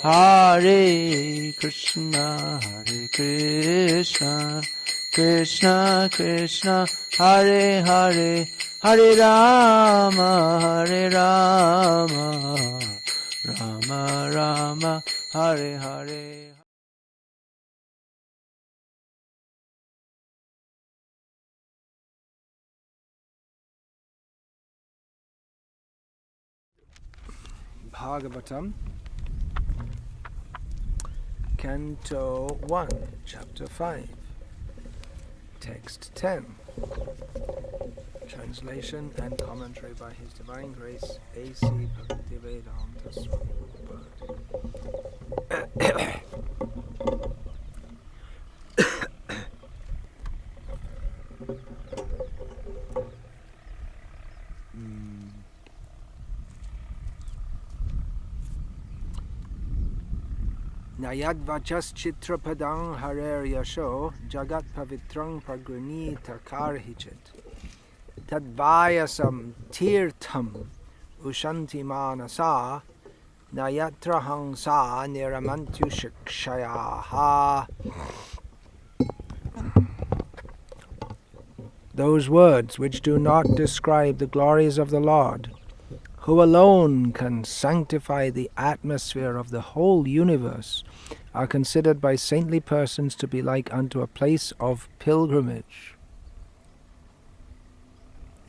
Hare Krishna, Hare Krishna, Krishna Krishna, Hare Hare, Hare Rama, Hare Rama, Rama Rama, Hare Hare. Bhagavatam, Canto 1, Chapter 5, Text 10. Translation and commentary by His Divine Grace, A.C. Bhaktivedanta Swami Prabhupada. Nayad vajas chitrapadang harer yasho jagat pavitrang pragrini takar hichit tadvayasam tirtham ushanti manasa nayatra hangsa niramantu shikshayaha. Those words which do not describe the glories of the Lord, who alone can sanctify the atmosphere of the whole universe, are considered by saintly persons to be like unto a place of pilgrimage.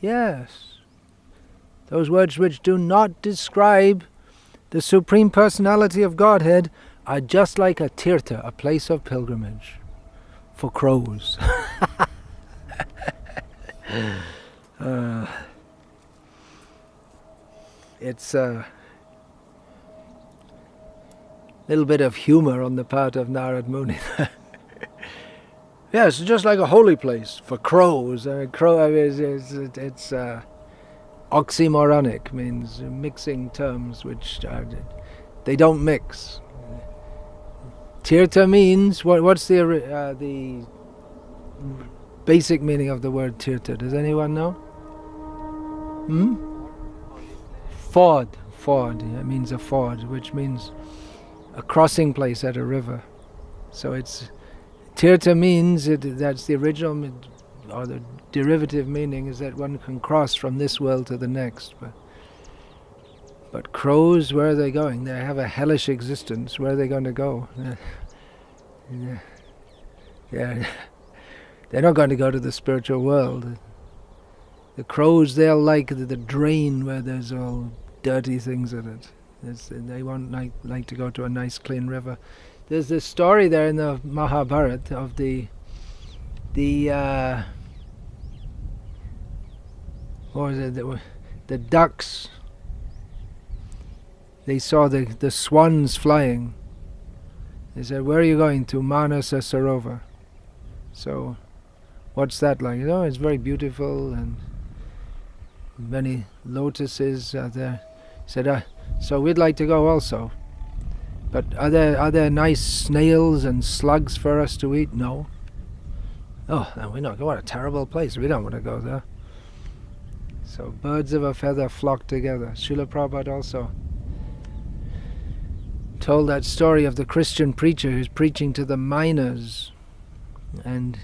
Yes, those words which do not describe the Supreme Personality of Godhead are just like a tirtha, a place of pilgrimage for crows. It's a little bit of humor on the part of Narad Muni. Yes, it's just like a holy place for crows. It's oxymoronic, means mixing terms which they don't mix. Tirtha means, what's the basic meaning of the word tirtha? Does anyone know? Ford. It means a ford, which means a crossing place at a river. So it's tirtha means that's the original or the derivative meaning is that one can cross from this world to the next. But crows, where are they going? They have a hellish existence. Where are they going to go? Yeah, they're not going to go to the spiritual world. The crows, they'll like the drain where there's all dirty things in it. They won't like to go to a nice clean river. There's this story there in the Mahabharata of the ducks. They saw the swans flying. They said, "Where are you going to?" Manasa Sarovar. So, what's that like? Oh, it's very beautiful and many lotuses are there. Said, so we'd like to go also. But are there nice snails and slugs for us to eat? No. Oh, no, we're not. What a terrible place. We don't want to go there. So birds of a feather flock together. Srila Prabhupada also told that story of the Christian preacher who's preaching to the miners, and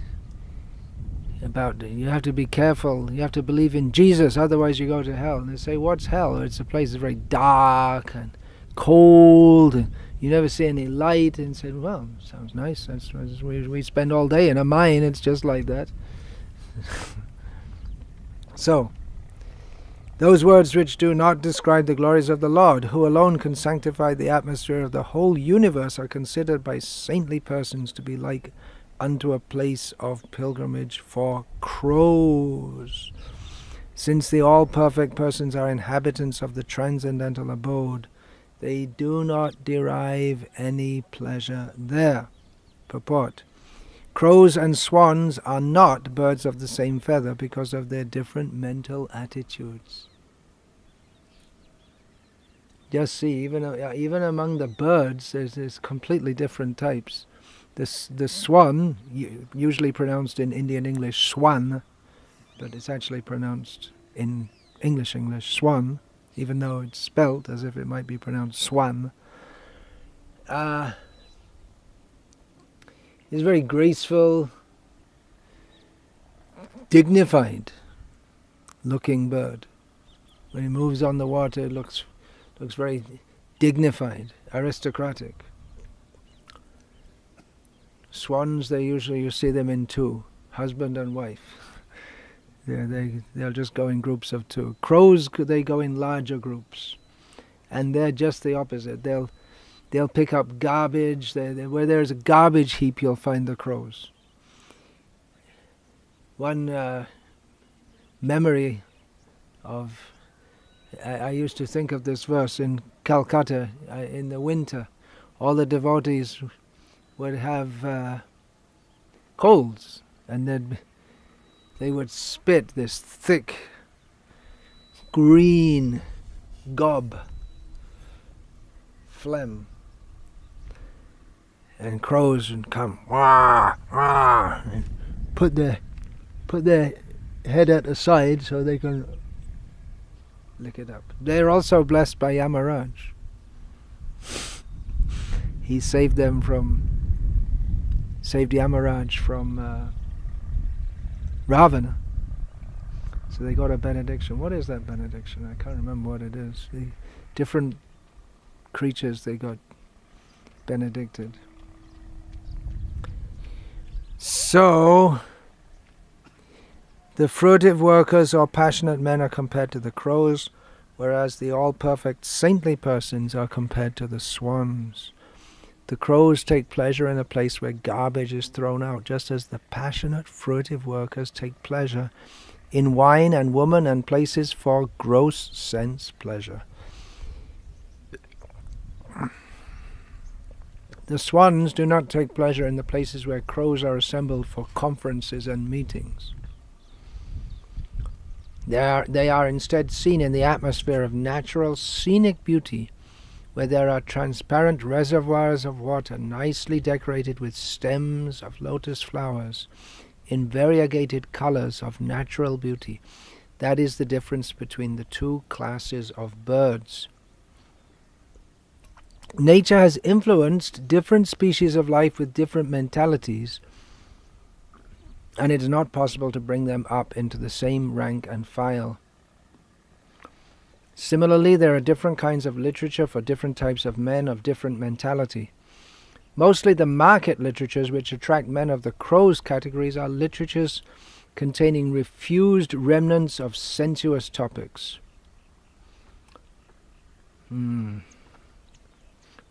about you have to be careful, you have to believe in Jesus, otherwise you go to hell. And they say, what's hell? It's a place that's very dark and cold, and you never see any light. And said, well, sounds nice. We spend all day in a mine. It's just like that. So, those words which do not describe the glories of the Lord, who alone can sanctify the atmosphere of the whole universe, are considered by saintly persons to be like unto a place of pilgrimage for crows. Since the all-perfect persons are inhabitants of the transcendental abode, they do not derive any pleasure there. Purport. Crows and swans are not birds of the same feather because of their different mental attitudes. Just see, even among the birds, there's completely different types. The swan, usually pronounced in Indian English swan, but it's actually pronounced in English swan, even though it's spelt as if it might be pronounced swan. He's very graceful, dignified looking bird. When he moves on the water, it looks very dignified, aristocratic. Swans, you see them in two, husband and wife. They'll just go in groups of two. Crows, they go in larger groups, and they're just the opposite. They'll pick up garbage. Where there's a garbage heap, you'll find the crows. One memory of, I used to think of this verse in Calcutta in the winter. All the devotees would have colds, and they would spit this thick, green gob, phlegm. And crows would come, wah, wah, and put their head at the side so they can lick it up. They're also blessed by Yamaraj. He saved Yamaraj from Ravana. So they got a benediction. What is that benediction? I can't remember what it is. The different creatures, they got benedicted. So, the fruitive workers or passionate men are compared to the crows, whereas the all-perfect saintly persons are compared to the swans. The crows take pleasure in a place where garbage is thrown out, just as the passionate fruitive workers take pleasure in wine and woman and places for gross sense pleasure. The swans do not take pleasure in the places where crows are assembled for conferences and meetings. They are instead seen in the atmosphere of natural scenic beauty, where there are transparent reservoirs of water nicely decorated with stems of lotus flowers in variegated colors of natural beauty. That is the difference between the two classes of birds. Nature has influenced different species of life with different mentalities, and it is not possible to bring them up into the same rank and file. Similarly, there are different kinds of literature for different types of men of different mentality. Mostly the market literatures which attract men of the crows categories are literatures containing refused remnants of sensuous topics.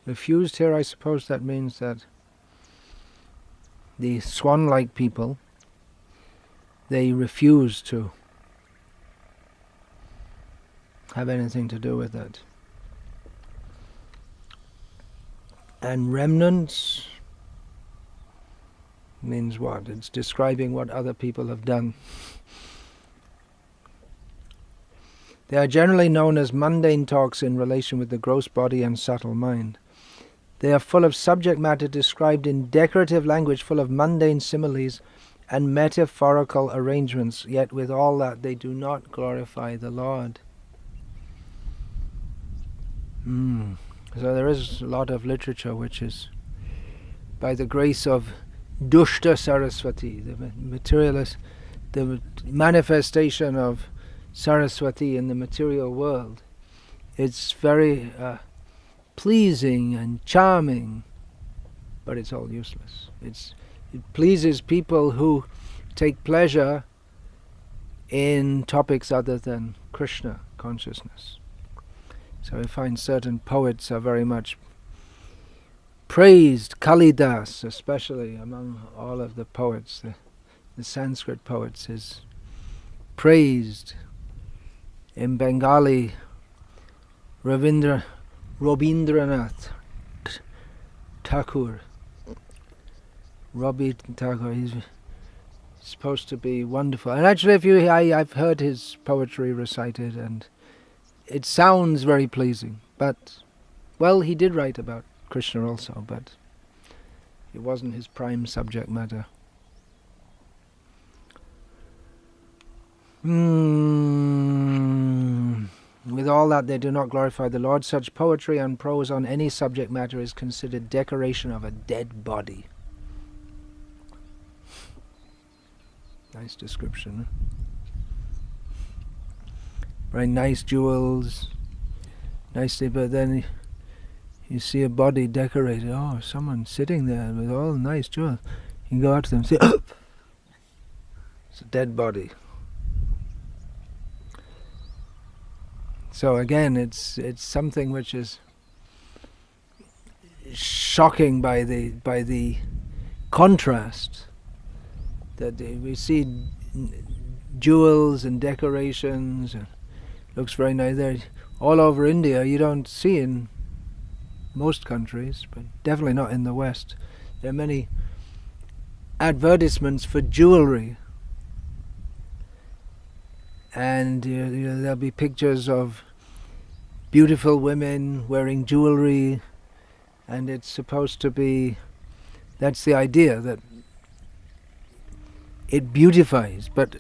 Refused here, I suppose that means that the swan-like people, they refuse to have anything to do with it. And remnants means what? It's describing what other people have done. They are generally known as mundane talks in relation with the gross body and subtle mind. They are full of subject matter described in decorative language, full of mundane similes and metaphorical arrangements, yet with all that they do not glorify the Lord. So there is a lot of literature which is by the grace of Dushta Saraswati, the materialist, the manifestation of Saraswati in the material world. It's very pleasing and charming, but it's all useless. It pleases people who take pleasure in topics other than Krishna consciousness. So we find certain poets are very much praised. Kalidas, especially among all of the poets, the Sanskrit poets, is praised. In Bengali, Rabindranath Tagore. He's supposed to be wonderful. And actually, I've heard his poetry recited, and it sounds very pleasing. But, well, he did write about Krishna also, but it wasn't his prime subject matter. With all that, they do not glorify the Lord. Such poetry and prose on any subject matter is considered decoration of a dead body. Nice description. Very nice jewels, nicely, but then you see a body decorated. Oh, someone sitting there with all nice jewels. You can go out to them and say, oh! It's a dead body. So again, it's something which is shocking by the contrast that we see jewels and decorations, and looks very nice there all over India. You don't see in most countries, but definitely not in the West. There are many advertisements for jewelry, and there'll be pictures of beautiful women wearing jewelry, and it's supposed to be, that's the idea, that it beautifies. But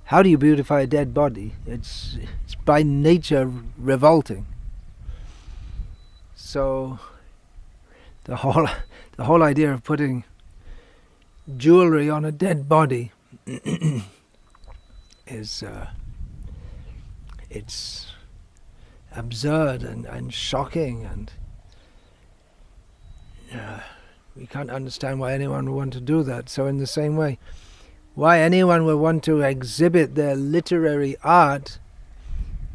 how do you beautify a dead body? It's by nature revolting. So the whole idea of putting jewelry on a dead body is it's absurd and shocking, and we can't understand why anyone would want to do that. So in the same way, why anyone would want to exhibit their literary art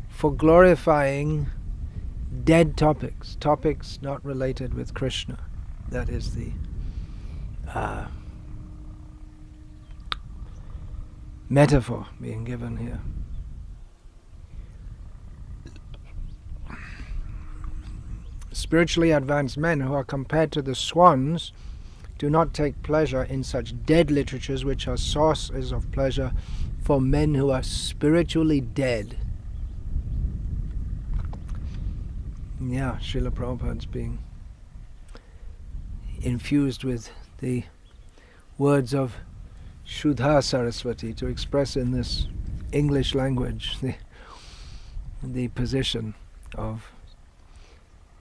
for glorifying dead topics not related with Krishna. That is the metaphor being given here. Spiritually advanced men who are compared to the swans do not take pleasure in such dead literatures which are sources of pleasure for men who are spiritually dead. Yeah, Srila Prabhupada's being infused with the words of Shuddha Saraswati to express in this English language the position of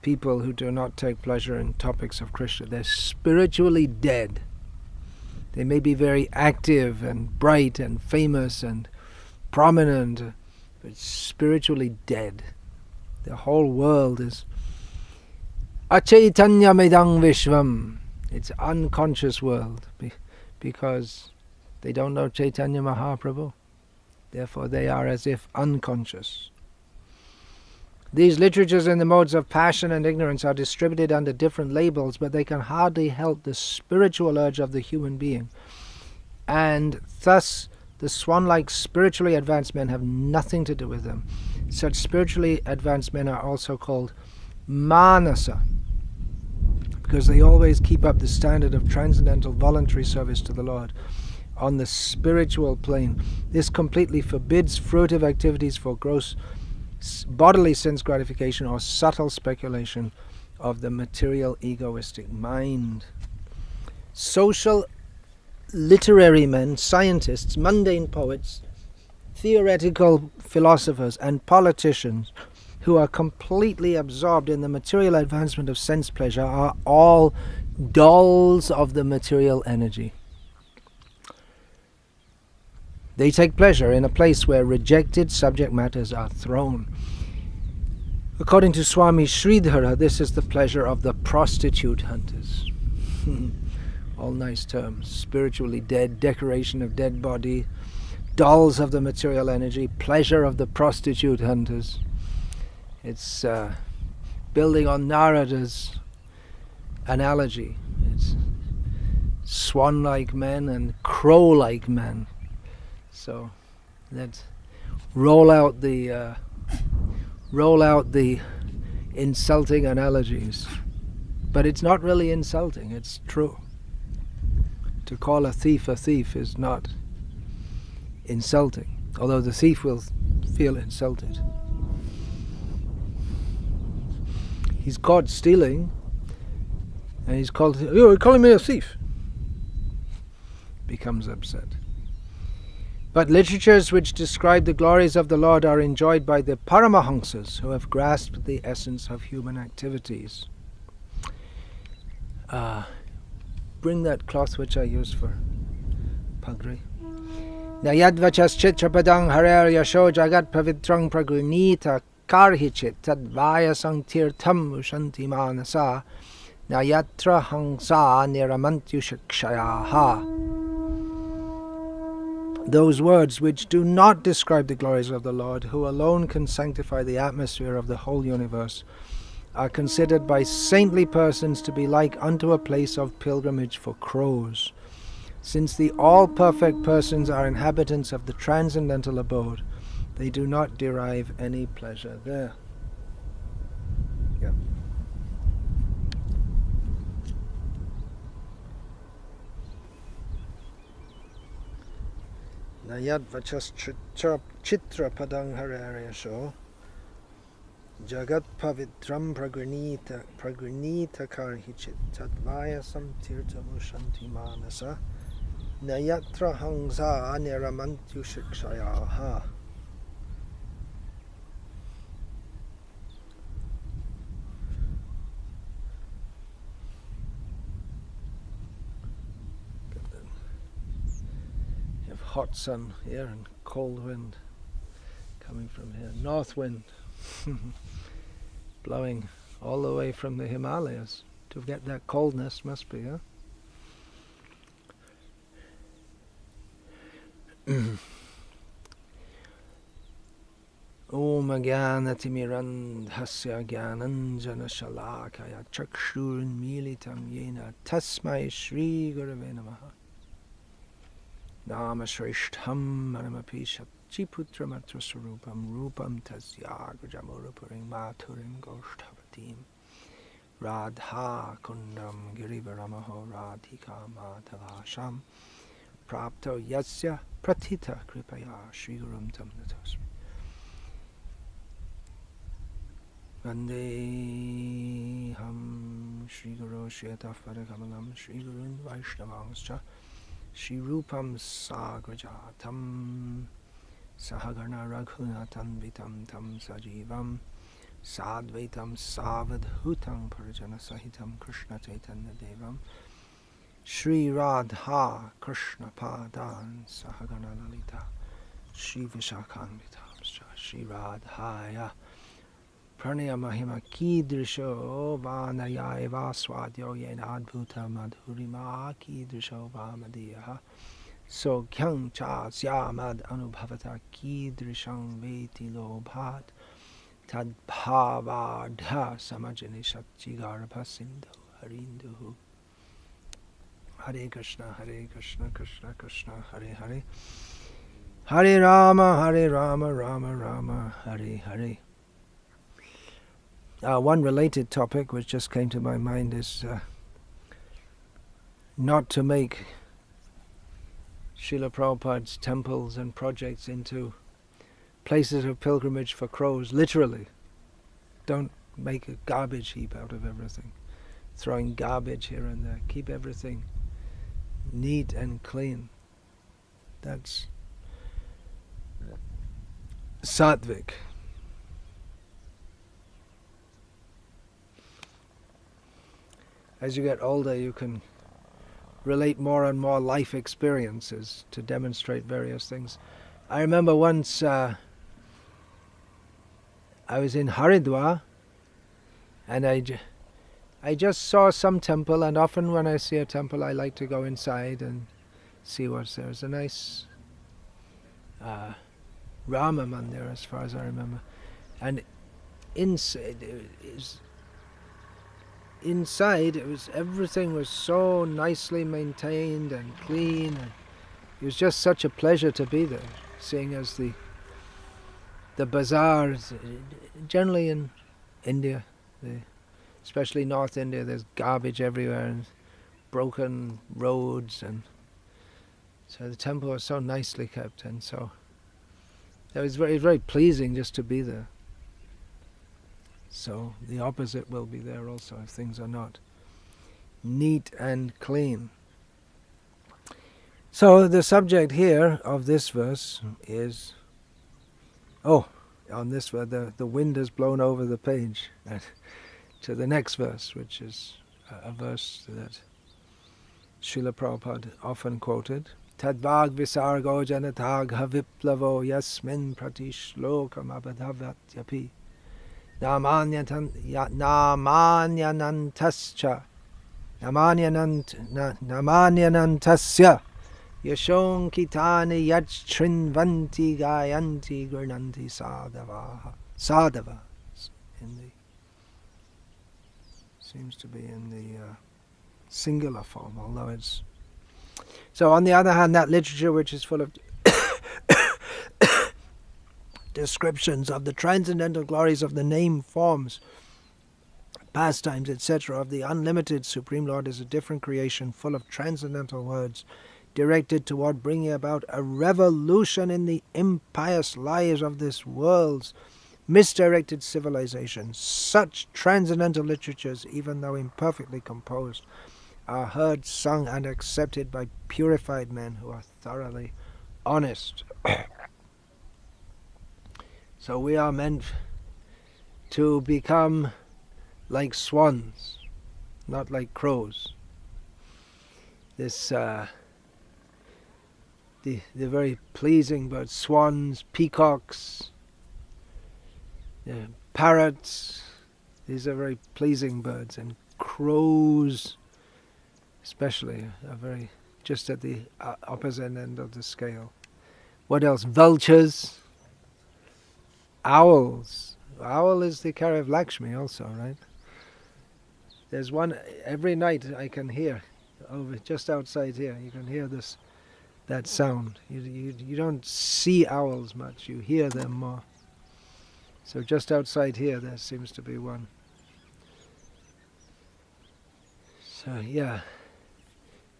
people who do not take pleasure in topics of Krishna. They're spiritually dead. They may be very active and bright and famous and prominent, but spiritually dead. The whole world is achaitanyamidang vishvam. It's unconscious world because they don't know Chaitanya Mahaprabhu. Therefore they are as if unconscious. These literatures in the modes of passion and ignorance are distributed under different labels, but they can hardly help the spiritual urge of the human being. And thus the swan-like spiritually advanced men have nothing to do with them. Such spiritually advanced men are also called manasa, because they always keep up the standard of transcendental voluntary service to the Lord on the spiritual plane. This completely forbids fruitive activities for gross bodily sense gratification or subtle speculation of the material egoistic mind. Social, literary men, scientists, mundane poets, theoretical philosophers and politicians who are completely absorbed in the material advancement of sense pleasure are all dolls of the material energy. They take pleasure in a place where rejected subject matters are thrown. According to Swami Sridhara, this is the pleasure of the prostitute hunters. All nice terms. Spiritually dead, decoration of dead body, dolls of the material energy, pleasure of the prostitute hunters. It's building on Narada's analogy. It's swan-like men and crow-like men. So let's roll out the insulting analogies. But it's not really insulting, it's true. To call a thief is not insulting, although the thief will feel insulted. He's caught stealing, and he's called, "You're calling me a thief." Becomes upset. But literatures which describe the glories of the Lord are enjoyed by the paramahamsas who have grasped the essence of human activities. Bring that cloth which I used for Pagri. Nayadvachas chitrapadang harer yasho jagat pavitrang pragunita karhichit tadvaya sanktirtam ushanti manasa nayatra hangsa niramantyushakshayaha. Those words which do not describe the glories of the Lord, who alone can sanctify the atmosphere of the whole universe, are considered by saintly persons to be like unto a place of pilgrimage for crows. Since the all-perfect persons are inhabitants of the transcendental abode, they do not derive any pleasure there. Yeah. Nayad vachas chitra padang harayasho jagat pavitram pragranita karhichit tadvaya samtirta mushanti manasa nayatra hangsa niramantu shikshayaha. You have hot sun here and cold wind coming from here. North wind blowing all the way from the Himalayas. To get that coldness must be, huh? Om Gyanatimirandhasya Gyananjana Shalakaya Chakshurun Militam Yena Tasmai Shri Gurave Namaha Nama Shrishtham Manamapishat Chiputra Matra Sarupam Rupam Tasya Gujamurupuring Maturim Goshtavatim Radha Kundam Girivaramaho Radhika Madhavasham Prapto Yasya Pratita Kripaya Shri Gurum Tam Natasmi Vandeham Shri Guru Shretafara Kamalam Shri Gurun Vaishnavangscha Shri Rupam Sagrajatam Sahagana Raghunatam Vitam Tam Sajivam Sadvaitam Savadhutam Parajana Sahitam Krishna Chaitanya Devam Shri Radha Krishna Padan Sahagana Lalita Shri Vishakhanvitamscha Shri Radhaya Pranaya Mahima Kidrisho Vanaya Eva Swadyo Yena Adbhuta Madhurima Kidrisho Vamadiyaha So Kyang Cha Syamad Anubhavata Kidrishang Veti Lobhat Tad Bhavadha Samajani Shakchigarbha Sindhu Harinduhu Hare Krishna Krishna Krishna Hare Hare Hare Rama Rama Rama Hare Hare. One related topic which just came to my mind is not to make Srila Prabhupada's temples and projects into places of pilgrimage for crows, literally. Don't make a garbage heap out of everything, throwing garbage here and there. Keep everything neat and clean. That's sattvic. As you get older, you can relate more and more life experiences to demonstrate various things. I remember once I was in Haridwar, and I just saw some temple, and often when I see a temple I like to go inside and see what's there. It's a nice Rama Mandir as far as I remember. And inside everything was so nicely maintained and clean, and it was just such a pleasure to be there, seeing as the bazaars generally in India, especially North India, there's garbage everywhere and broken roads, and so the temple was so nicely kept, and so it was very pleasing just to be there. So the opposite will be there also if things are not neat and clean. So the subject here of this verse is, on this verse, the wind has blown over the page to the next verse, which is a verse that Srila Prabhupada often quoted. Tadvag visargo janatag haviplavo yasmin pratishlokam abhadavatyapi namanyanantasya yashon kitani yachrinvanti gayanti gurnanti sadava. Seems to be in the singular form, although it's... So on the other hand, that literature which is full of descriptions of the transcendental glories of the name, forms, pastimes, etc. of the unlimited Supreme Lord is a different creation full of transcendental words directed toward bringing about a revolution in the impious lives of this world's misdirected civilization. Such transcendental literatures, even though imperfectly composed, are heard, sung, and accepted by purified men who are thoroughly honest. So we are meant to become like swans, not like crows. This the very pleasing birds, swans, peacocks, parrots, these are very pleasing birds, and crows especially are very just at the opposite end of the scale. What else? Vultures, owls. Owl is the carrier of Lakshmi also, right? There's one every night I can hear over just outside here. You can hear that sound. You don't see owls much. You hear them more. So just outside here there seems to be one. So yeah,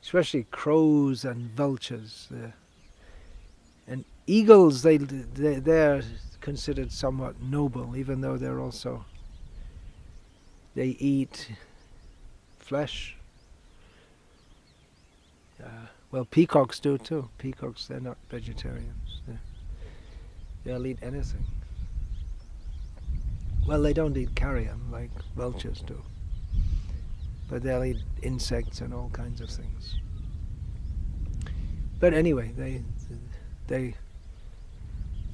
especially crows and vultures. And eagles, they're considered somewhat noble, even though they eat flesh. Well, peacocks do too. Peacocks, they're not vegetarians. They'll eat anything. Well, they don't eat carrion like vultures do, but they'll eat insects and all kinds of things. But anyway, they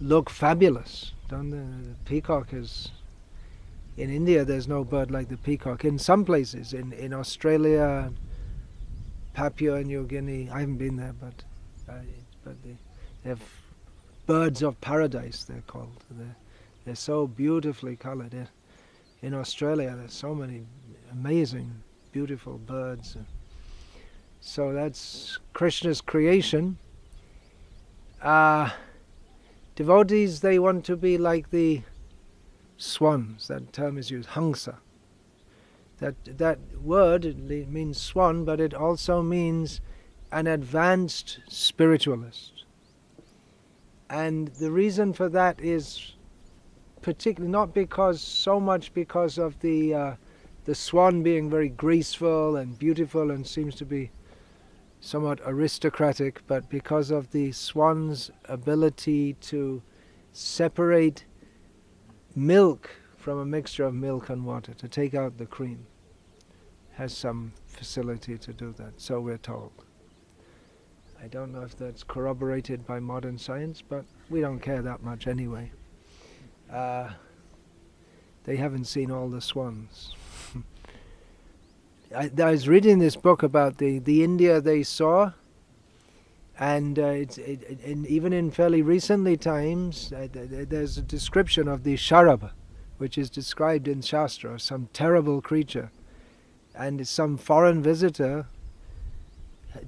look fabulous, don't they? The peacock is... In India, there's no bird like the peacock. In some places, in Australia, Papua New Guinea, I haven't been there, but they have birds of paradise, they're called. They're so beautifully coloured. In Australia, there's so many amazing, beautiful birds. So that's Krishna's creation. Devotees, they want to be like the swans. That term is used, hamsa. That word, it means swan, but it also means an advanced spiritualist. And the reason for that is particularly not so much because of the swan being very graceful and beautiful and seems to be somewhat aristocratic, but because of the swan's ability to separate milk from a mixture of milk and water, to take out the cream. Has some facility to do that, so we're told. I don't know if that's corroborated by modern science, but we don't care that much anyway. They haven't seen all the swans. I was reading this book about the India they saw, and even in fairly recently times, there's a description of the Sharab, which is described in Shastra, some terrible creature, and some foreign visitor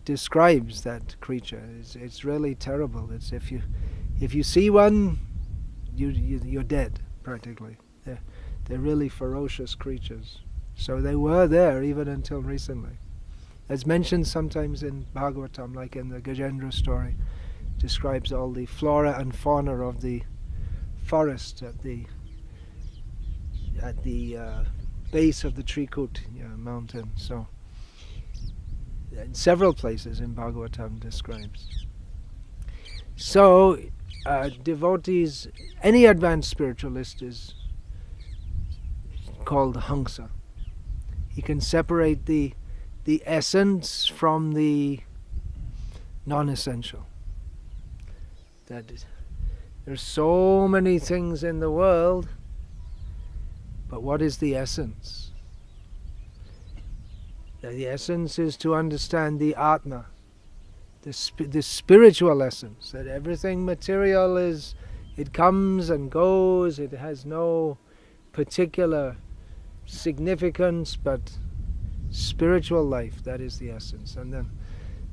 describes that creature. It's really terrible. It's if you see one, you're dead practically. They're really ferocious creatures. So they were there even until recently. As mentioned sometimes in Bhagavatam, like in the Gajendra story, describes all the flora and fauna of the forest at the base of the Trikut mountain. So in several places in Bhagavatam describes. So, devotees, any advanced spiritualist is called Hamsa. He can separate the essence from the non-essential. That is, there's so many things in the world, but what is the essence? The essence is to understand the Atma, the spiritual essence, that everything material it comes and goes, it has no particular significance, but spiritual life, that is the essence. And then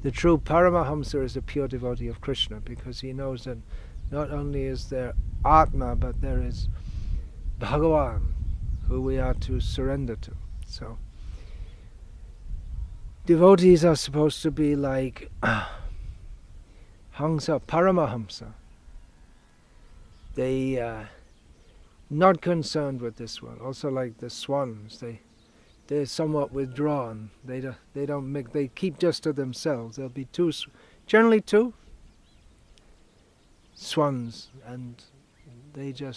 the true paramahamsa is a pure devotee of Krishna, because he knows that not only is there Atma, but there is Bhagavan, who we are to surrender to. So devotees are supposed to be like Hamsa, Paramahamsa. They not concerned with this one. Also like the swans, they're somewhat withdrawn. They don't make. They keep just to themselves. There'll be generally two swans, and they're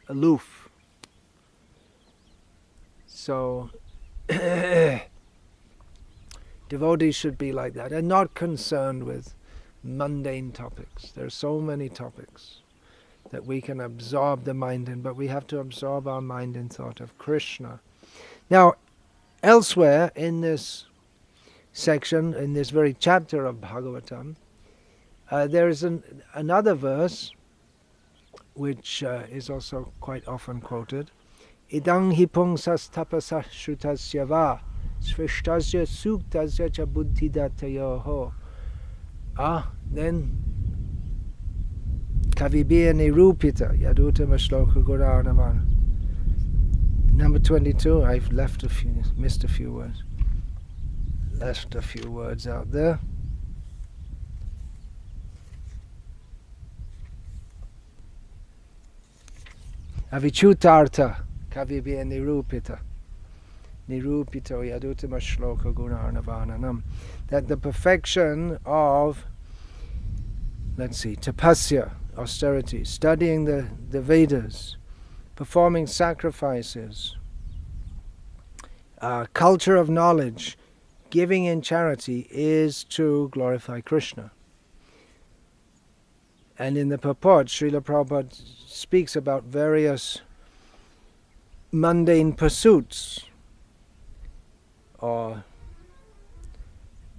aloof. So devotees should be like that, and not concerned with mundane topics. There are so many topics that we can absorb the mind in, but we have to absorb our mind in thought of Krishna. Now, elsewhere in this section, in this very chapter of Bhagavatam, there is another verse which is also quite often quoted. Idang hi pungsas tapasah shrutasya va svishtasya suktasya cha buddhidatayoho. Then Kavibir nirupita yadutama shloka guranamana. Number 22, I've missed a few words. Left a few words out there. Avichutartha kavibir nirupita. Nirupito yadutama shloka gunarnavananam. That the perfection of, tapasya, austerity, studying the Vedas, performing sacrifices, culture of knowledge, giving in charity is to glorify Krishna. And in the purport, Srila Prabhupada speaks about various mundane pursuits, or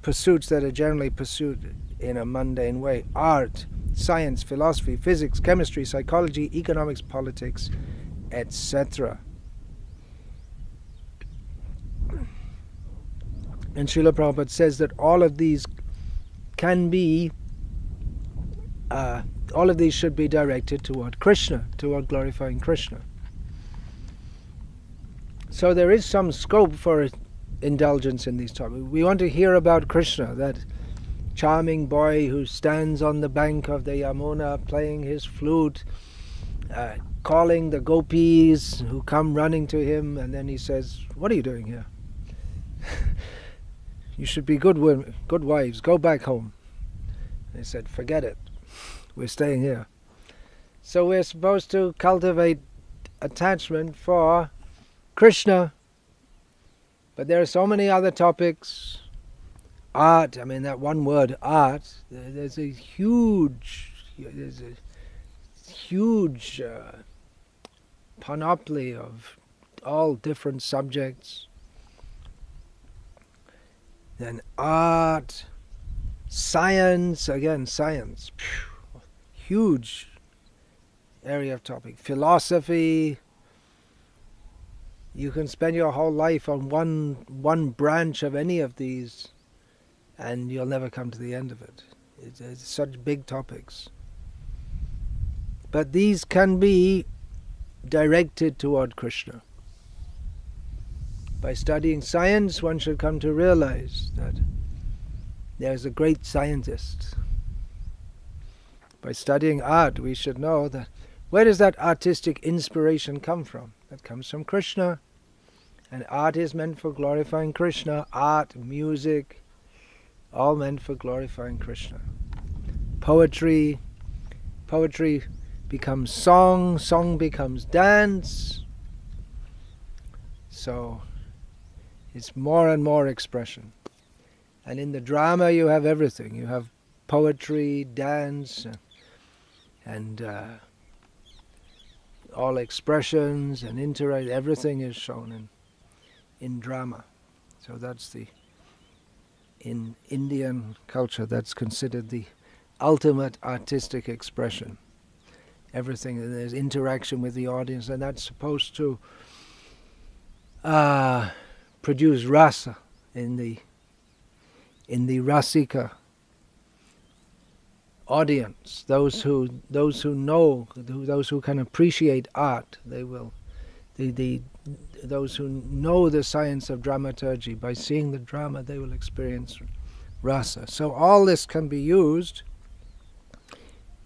pursuits that are generally pursued in a mundane way: art, science, philosophy, physics, chemistry, psychology, economics, politics, etc. And Srila Prabhupada says that all of these should be directed toward Krishna, toward glorifying Krishna. So there is some scope for indulgence in these topics. We want to hear about Krishna, that charming boy who stands on the bank of the Yamuna playing his flute, calling the gopis who come running to him, and then he says, "What are you doing here? You should be good women, good wives, go back home." They said, "Forget it, we're staying here." So we're supposed to cultivate attachment for Krishna. But there are so many other topics. Art, that one word, art, there's a huge panoply of all different subjects. Then art, science, huge area of topic. Philosophy. You can spend your whole life on one branch of any of these, and you'll never come to the end of it. It's such big topics. But these can be directed toward Krishna. By studying science, one should come to realize that there's a great scientist. By studying art, we should know that where does that artistic inspiration come from? That comes from Krishna. And art is meant for glorifying Krishna. Art, music, all meant for glorifying Krishna. Poetry becomes song, song becomes dance. So it's more and more expression. And in the drama you have everything. You have poetry, dance, and all expressions and interact. Everything is shown in drama. So that's in Indian culture, that's considered the ultimate artistic expression. Everything, there's interaction with the audience, and that's supposed to produce rasa in the rasika audience. Those who know, those who can appreciate art, they will. Those who know the science of dramaturgy, by seeing the drama, they will experience rasa. So all this can be used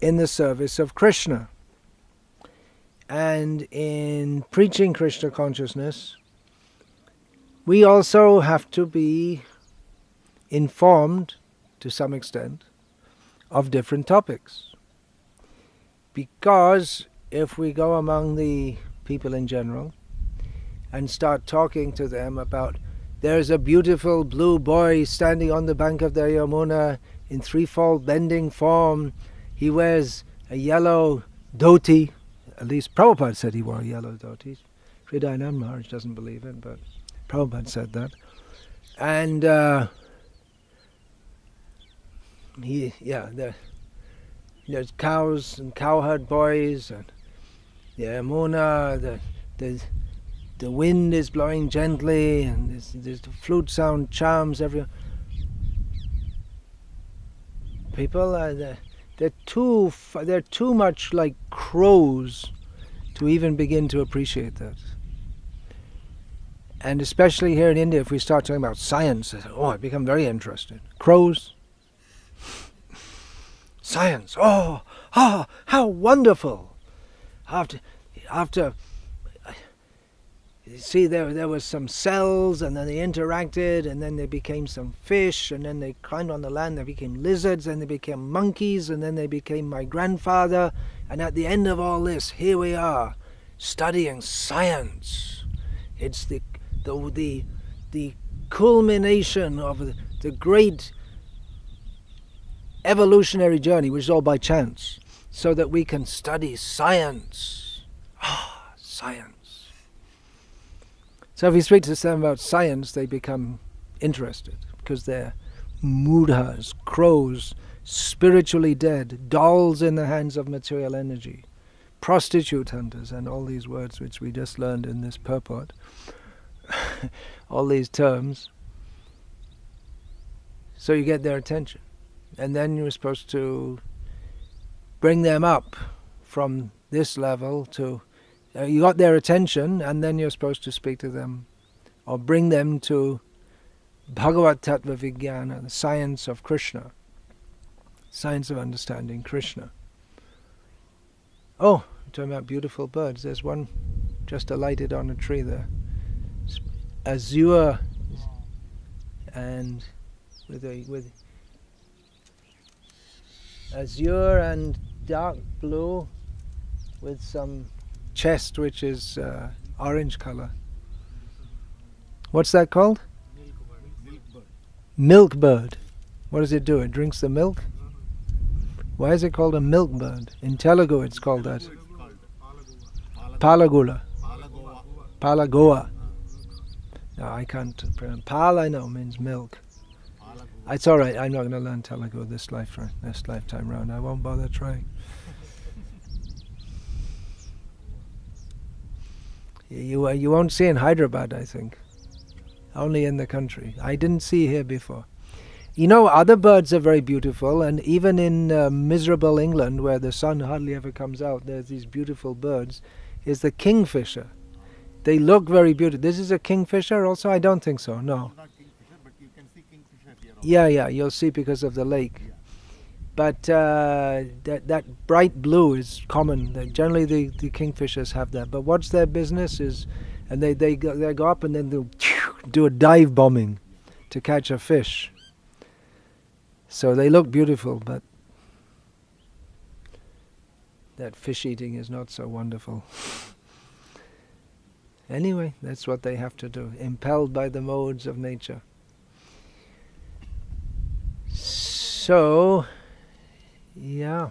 in the service of Krishna. And in preaching Krishna consciousness, we also have to be informed, to some extent, of different topics. Because if we go among the people in general and start talking to them about, there's a beautiful blue boy standing on the bank of the Yamuna in threefold bending form, he wears a yellow dhoti, at least Prabhupada said he wore a yellow dhoti. Sri Dayanand Maharaj doesn't believe it, but Prabhupada said that. And there's cows and cowherd boys, and the Yamuna, the wind is blowing gently, and there's the flute sound charms everyone. People they're too much like crows to even begin to appreciate that. And especially here in India, if we start talking about science, I become very interested. Crows, science, how wonderful! After you see, there was some cells, and then they interacted, and then they became some fish, and then they climbed on the land, they became lizards, and they became monkeys, and then they became my grandfather. And at the end of all this, here we are, studying science. It's the culmination of the great evolutionary journey, which is all by chance, so that we can study science. Science. So if you speak to them about science, they become interested, because they're mudhas, crows, spiritually dead, dolls in the hands of material energy, prostitute hunters, and all these words which we just learned in this purport, all these terms. So you get their attention. And then you're supposed to bring them up from this level to... you got their attention, and then you're supposed to speak to them, or bring them to Bhagavat Tattva Vijnana, the science of Krishna, science of understanding Krishna. Oh, I'm talking about beautiful birds. There's one just alighted on a tree there. Azure, and with azure and dark blue, with some chest which is orange color. What's that called? Milk bird. What does it do? It drinks the milk? Why is it called a milk bird? In Telugu it's called that. Palagula. Palagoa. No, I can't pronounce. Pal I know means milk. It's alright, I'm not going to learn Telugu this lifetime round. I won't bother trying. You won't see in Hyderabad, I think. Only in the country. I didn't see here before. You know, other birds are very beautiful, and even in miserable England, where the sun hardly ever comes out, there's these beautiful birds, is the kingfisher. They look very beautiful. This is a kingfisher also? I don't think so, no. Not kingfisher, but you can see kingfisher here. Yeah, you'll see because of the lake. Yeah. But that bright blue is common. Generally the kingfishers have that. But what's their business is, and they go up and then they'll do a dive bombing to catch a fish. So they look beautiful, but that fish eating is not so wonderful. Anyway, that's what they have to do, impelled by the modes of nature. So, yeah,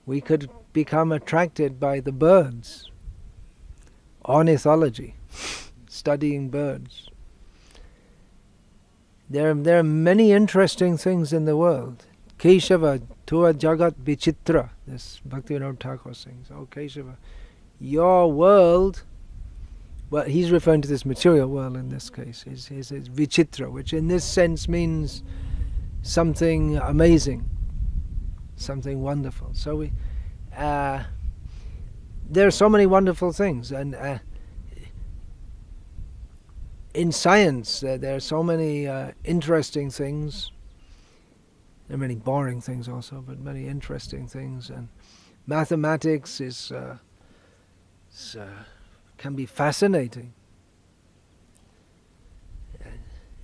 we could become attracted by the birds. Ornithology, studying birds. There are many interesting things in the world. Keshava, Tua Jagat Vichitra, this Bhaktivinoda Thakur sings. Oh Keshava, your world, well, he's referring to this material world in this case, is Vichitra, which in this sense means something amazing, something wonderful. So there are so many wonderful things, and in science there are so many interesting things. There are many boring things also, but many interesting things. And mathematics can be fascinating.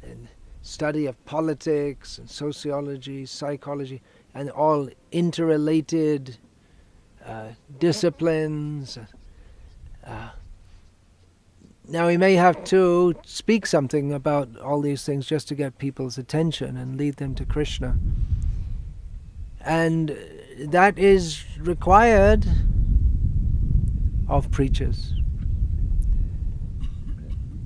And study of politics and sociology, psychology, and all interrelated disciplines. Now we may have to speak something about all these things just to get people's attention and lead them to Krishna. And that is required of preachers.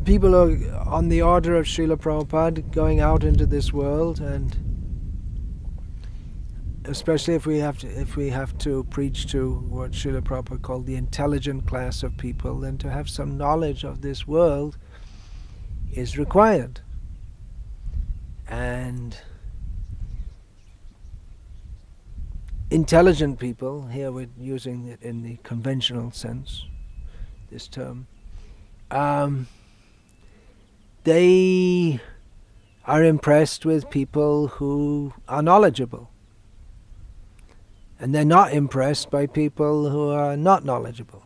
People are on the order of Srila Prabhupada going out into this world, and especially if we have to preach to what Srila Prabhupada called the intelligent class of people, then to have some knowledge of this world is required. And intelligent people, here we're using it in the conventional sense, this term, they are impressed with people who are knowledgeable. And they're not impressed by people who are not knowledgeable.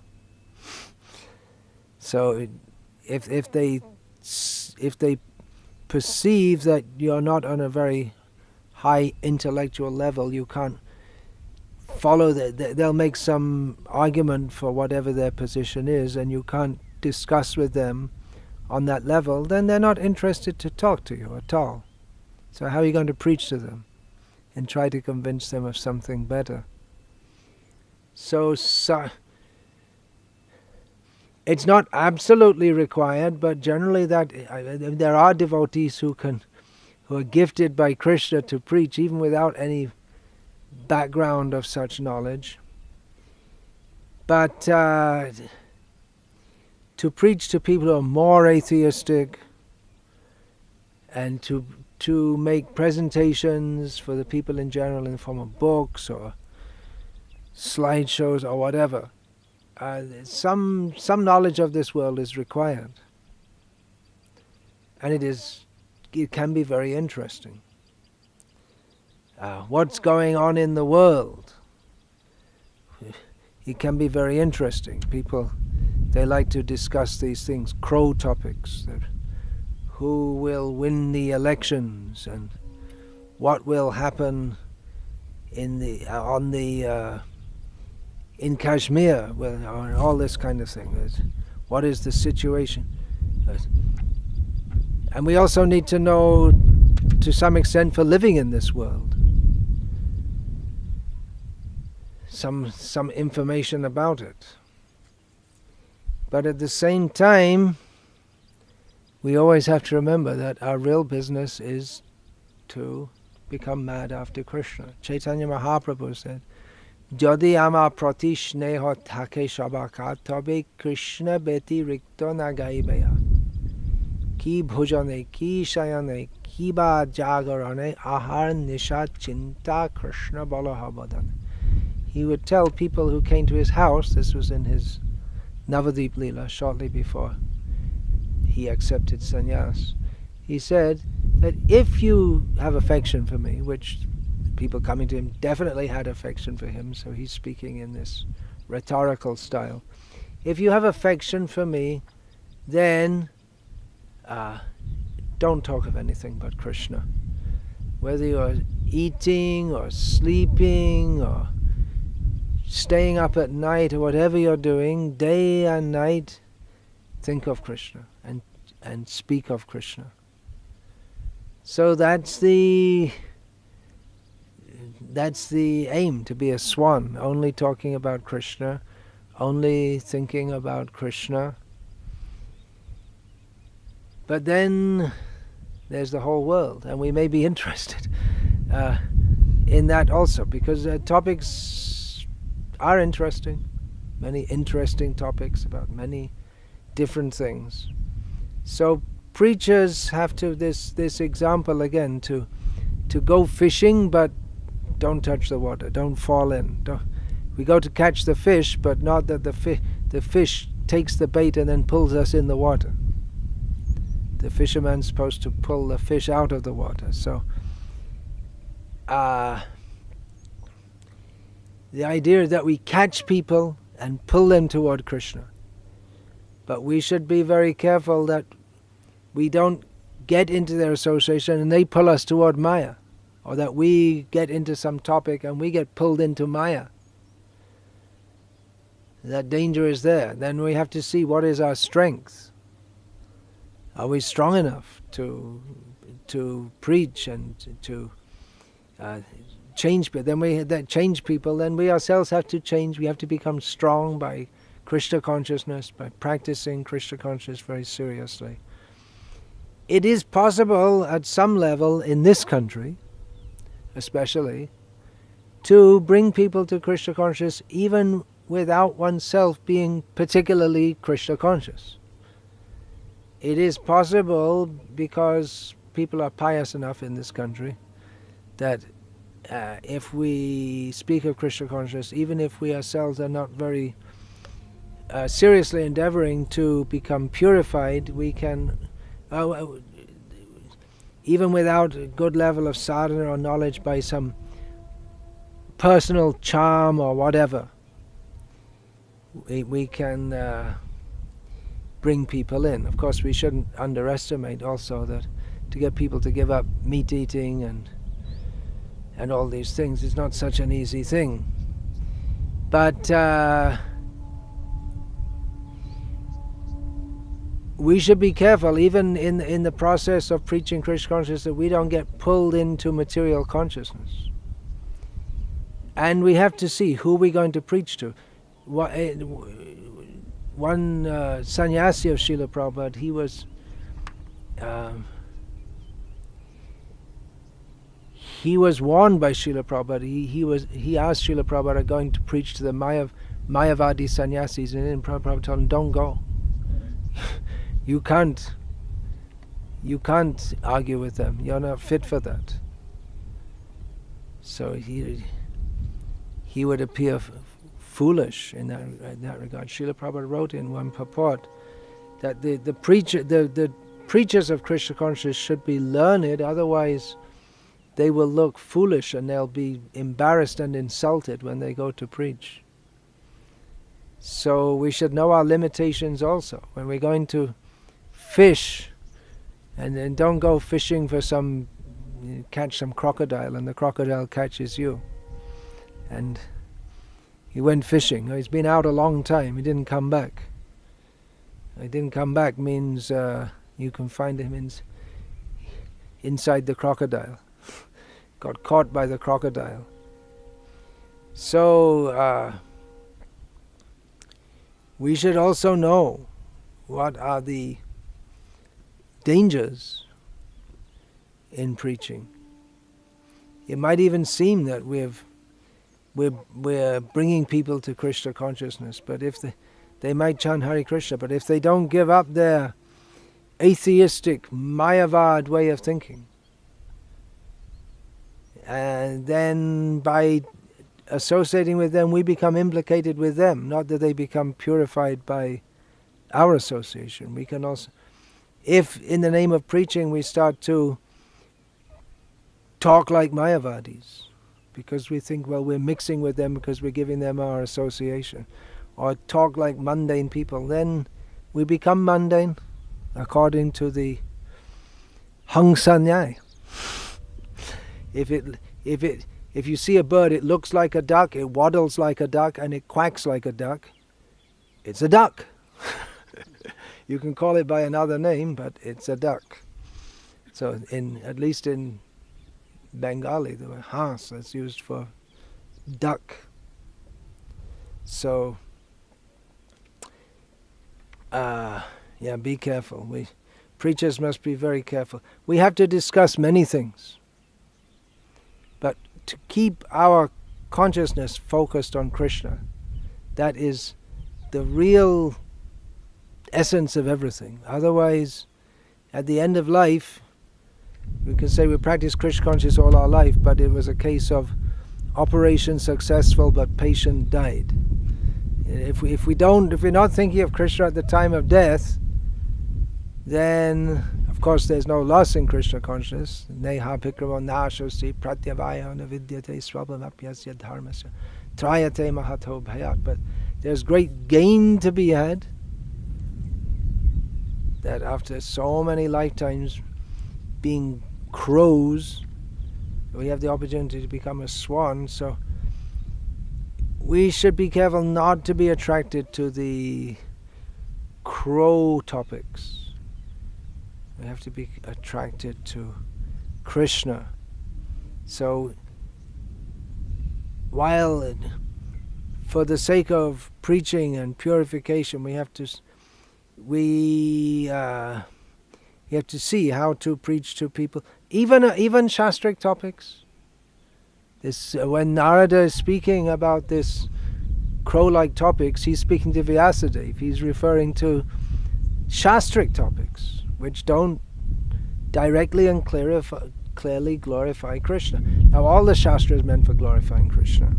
So if they perceive that you're not on a very high intellectual level, you can't follow they'll make some argument for whatever their position is, and you can't discuss with them on that level, then they're not interested to talk to you at all. So how are you going to preach to them and try to convince them of something better? So it's not absolutely required, but generally that there are devotees who are gifted by Krishna to preach even without any background of such knowledge. But to preach to people who are more atheistic, and to make presentations for the people in general in the form of books or slideshows or whatever, some knowledge of this world is required, and it can be very interesting. What's going on in the world? It can be very interesting. People, they like to discuss these things, crow topics, that who will win the elections and what will happen in Kashmir, or all this kind of thing. What is the situation? And we also need to know, to some extent, for living in this world, some information about it. But at the same time, we always have to remember that our real business is to become mad after Krishna. Chaitanya Mahaprabhu said, "Jodi ama prati sneho thake shabaka, tobe Krishna beti rikto na gaibeya. Ki bhujane, ki shayane, ki ba jagarane, ahar nisha chinta Krishna balahabadane." He would tell people who came to his house, this was in his Navadip Leela, shortly before he accepted sannyas. He said that if you have affection for me, which people coming to him definitely had affection for him, so he's speaking in this rhetorical style. If you have affection for me, then don't talk of anything but Krishna. whether you're eating or sleeping or staying up at night or whatever you're doing, day and night, think of Krishna and speak of Krishna. So that's the aim, to be a swan, only talking about Krishna, only thinking about Krishna. But then there's the whole world, and we may be interested in that also, because topics are interesting, many interesting topics about many different things. So preachers have to, this example again, to go fishing, but don't touch the water, don't fall in. We go to catch the fish, but not that the fish takes the bait and then pulls us in the water. The fisherman's supposed to pull the fish out of the water. So the idea is that we catch people and pull them toward Krishna. But we should be very careful that we don't get into their association and they pull us toward Maya, or that we get into some topic and we get pulled into Maya. That danger is there. Then we have to see what is our strength. Are we strong enough to preach and to change people? Then then we ourselves have to change. We have to become strong by Krishna consciousness, by practicing Krishna consciousness very seriously. It is possible at some level in this country, especially, to bring people to Krishna consciousness even without oneself being particularly Krishna conscious. It is possible because people are pious enough in this country that if we speak of Krishna consciousness, even if we ourselves are not very seriously endeavoring to become purified, we can, even without a good level of sadhana or knowledge, by some personal charm or whatever, we can bring people in. Of course, we shouldn't underestimate also that to get people to give up meat eating and all these things is not such an easy thing. But we should be careful, even in the process of preaching Krishna consciousness, that we don't get pulled into material consciousness. And we have to see who we're going to preach to. One sannyasi of Srila Prabhupada, he was warned by Srila Prabhupada. He asked Srila Prabhupada going to preach to the Mayavadi sannyasis, and then Prabhupada told him, don't go. You can't argue with them. You're not fit for that. So he would appear foolish in that regard. Srila Prabhupada wrote in one purport that the preachers of Krishna consciousness should be learned, otherwise they will look foolish and they'll be embarrassed and insulted when they go to preach. So we should know our limitations also. When we're going to fish, and don't go fishing for catch some crocodile and the crocodile catches you. And he went fishing. He's been out a long time. He didn't come back. He didn't come back means you can find him inside the crocodile. Got caught by the crocodile. So we should also know what are the dangers in preaching. It might even seem that we're bringing people to Krishna consciousness, but if they might chant Hare Krishna, but if they don't give up their atheistic Mayavad way of thinking, and then by associating with them we become implicated with them, not that they become purified by our association. We can also, if in the name of preaching we start to talk like Mayavadis, because we think, well, we're mixing with them because we're giving them our association, or talk like mundane people, then we become mundane according to the Hang Sanyai. If you see a bird, it looks like a duck, it waddles like a duck, and it quacks like a duck, it's a duck. You can call it by another name, but it's a duck. So at least in Bengali, the word hans is used for duck. So, be careful. Preachers must be very careful. We have to discuss many things, but to keep our consciousness focused on Krishna, that is the real essence of everything. Otherwise, at the end of life, we can say we practiced Krishna consciousness all our life, but it was a case of operation successful but patient died. If we're not thinking of Krishna at the time of death, then of course there's no loss in Krishna consciousness. Neha pikramo nashosti pratyavaya navidyate swabhamapyasya dharmasya trayate mahato bhayat. But there's great gain to be had, that after so many lifetimes being crows, we have the opportunity to become a swan. So we should be careful not to be attracted to the crow topics. We have to be attracted to Krishna. So while for the sake of preaching and purification, we have to see how to preach to people, even shastric topics. This when Narada is speaking about this crow-like topics, he's speaking to Vyasadeva. He's referring to shastric topics, which don't directly and clearly glorify Krishna. Now, all the Shastra is meant for glorifying Krishna.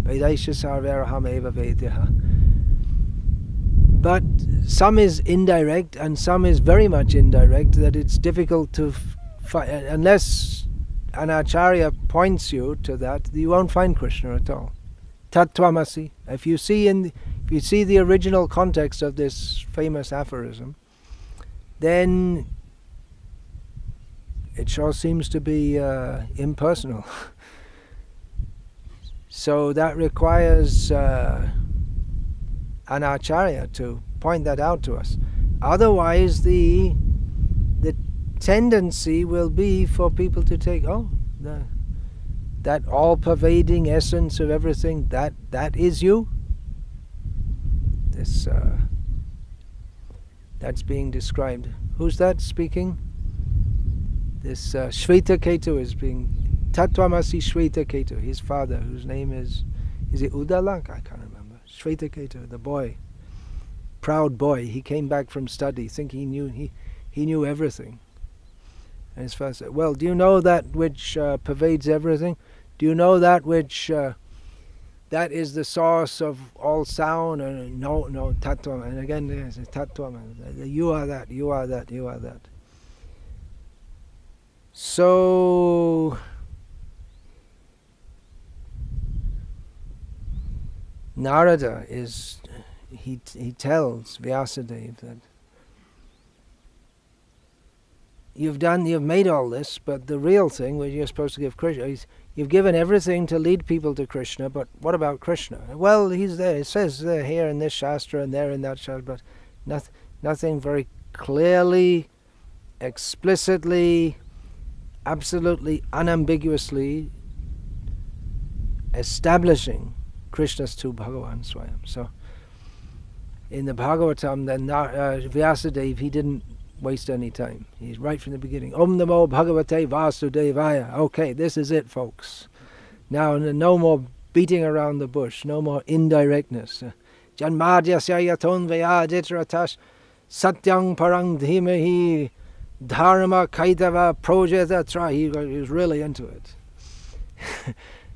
Vedaisha sarvaraham eva vedyaha. But some is indirect and some is very much indirect, that it's difficult to unless an acharya points you to that, you won't find Krishna at all. Tattvamasi. If you see the original context of this famous aphorism, then it sure seems to be impersonal. So that requires an acharya to point that out to us. Otherwise, the tendency will be for people to take, that all-pervading essence of everything, that is you. This that's being described. Who's that speaking? This Shvetaketu is being Tattvamasi Shvetaketu, his father, whose name is it Udalak? I can't remember. Shvetaketu, the boy, proud boy. He came back from study thinking he knew everything. And his father said, "Well, do you know that which pervades everything? Do you know that which that is the source of all sound?" And no, tattvam. And again, there's a tattvam. You are that. You are that. You are that. So Narada he tells Vyasadeva that you've made all this, but the real thing, where you're supposed to give Krishna, you've given everything to lead people to Krishna, but what about Krishna? Well, he's there. It says there, here in this Shastra and there in that Shastra, but nothing very clearly, explicitly, absolutely unambiguously establishing Krishna's tu Bhagavan Swayam. So in the Bhagavatam, then Vyasadeva, he didn't waste any time. He's right from the beginning. Om Namo Bhagavate Vasudevaya. Okay, this is it, folks. Now, no more beating around the bush, no more indirectness. Janmadyasya yaton vayaditratash satyang parang dhimahi dharma kaitava projetatra. He was really into it.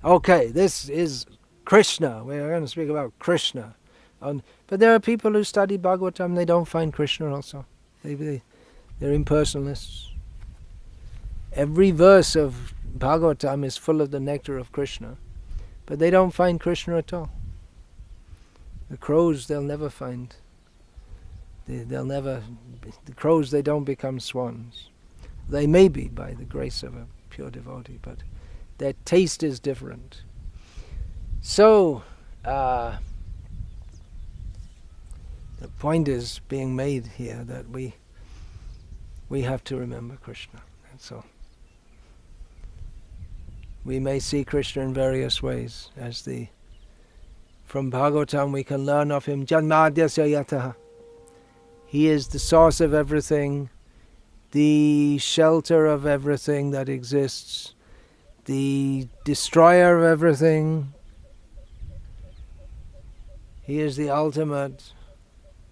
Okay, this is Krishna. We're going to speak about Krishna. But there are people who study Bhagavatam, they don't find Krishna also. They're impersonalists. Every verse of Bhagavatam is full of the nectar of Krishna, but they don't find Krishna at all. The crows, they'll never find. The crows, they don't become swans. They may be by the grace of a pure devotee, but Their taste is different. So, the point is being made here that we have to remember Krishna. That's all. We may see Krishna in various ways. From Bhagavatam we can learn of him, Janmadhyasya yataha. He is the source of everything, the shelter of everything that exists, the destroyer of everything. He is the ultimate.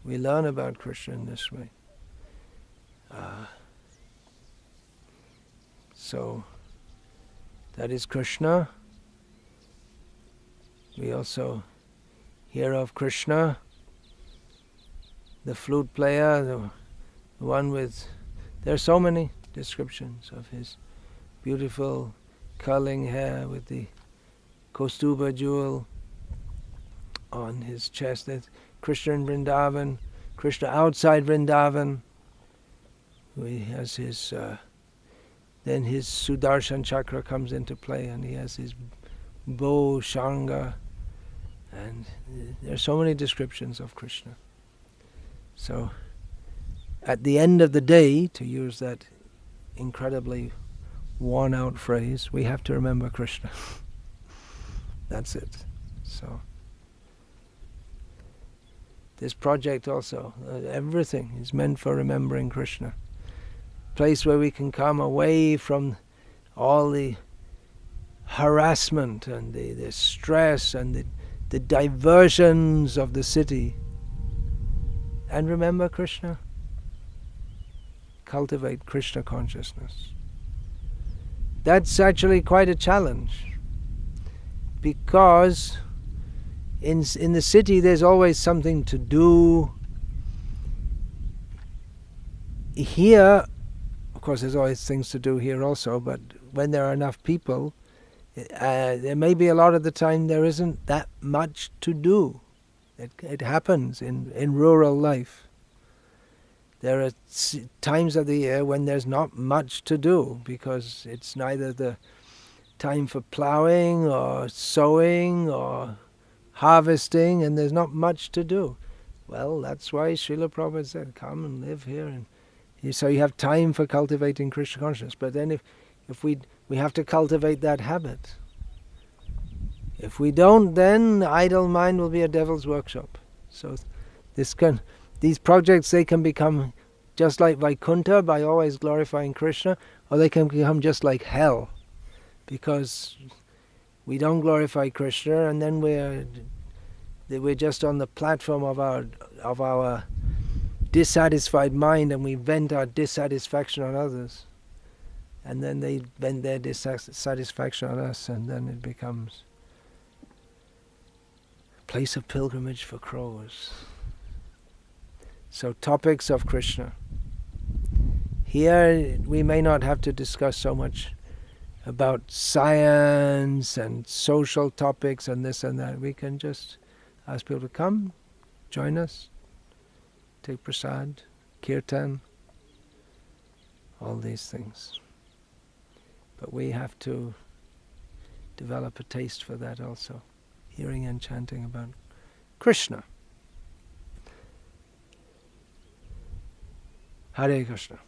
We learn about Krishna in this way. So, that is Krishna. We also hear of Krishna, the flute player, the one with... There are so many descriptions of his beautiful curling hair with the Kaustuba jewel on his chest. That's Krishna in Vrindavan, Krishna outside Vrindavan. He has his... then his Sudarshan chakra comes into play, and he has his bow, Shanga, and there are so many descriptions of Krishna. So, at the end of the day, to use that incredibly worn-out phrase, we have to remember Krishna. That's it. So, this project also, everything is meant for remembering Krishna. Place where we can come away from all the harassment and the stress and the diversions of the city, and remember Krishna. Cultivate Krishna consciousness. That's actually quite a challenge, because in the city there's always something to do. Here, of course, there's always things to do here also, but when there are enough people, there may be a lot of the time there isn't that much to do. It happens in rural life. There are times of the year when there's not much to do, because it's neither the time for plowing or sowing or harvesting, and there's not much to do. Well, that's why Srila Prabhupada said, come and live here, and so you have time for cultivating Krishna consciousness. But then if we have to cultivate that habit. If we don't, then idle mind will be a devil's workshop. So these projects, they can become just like Vaikuntha by always glorifying Krishna, or they can become just like hell, because we don't glorify Krishna, and then we're just on the platform of our dissatisfied mind, and we vent our dissatisfaction on others, and then they vent their dissatisfaction on us, and then it becomes a place of pilgrimage for crows. So, topics of Krishna. Here we may not have to discuss so much about science and social topics and this and that. We can just ask people to come, join us, take prasad, kirtan, all these things. But we have to develop a taste for that also, hearing and chanting about Krishna. Hare Krishna.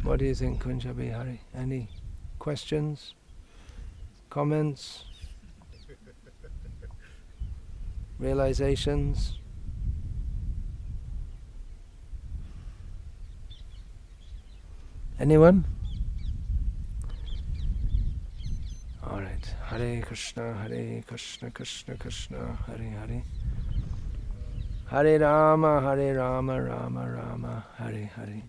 What do you think, Kunja Bihari? Any questions? Comments? Realizations? Anyone? All right. Hare Krishna, Krishna Krishna, Hare Hare. Hare Rama, Rama Rama, Hare Hare.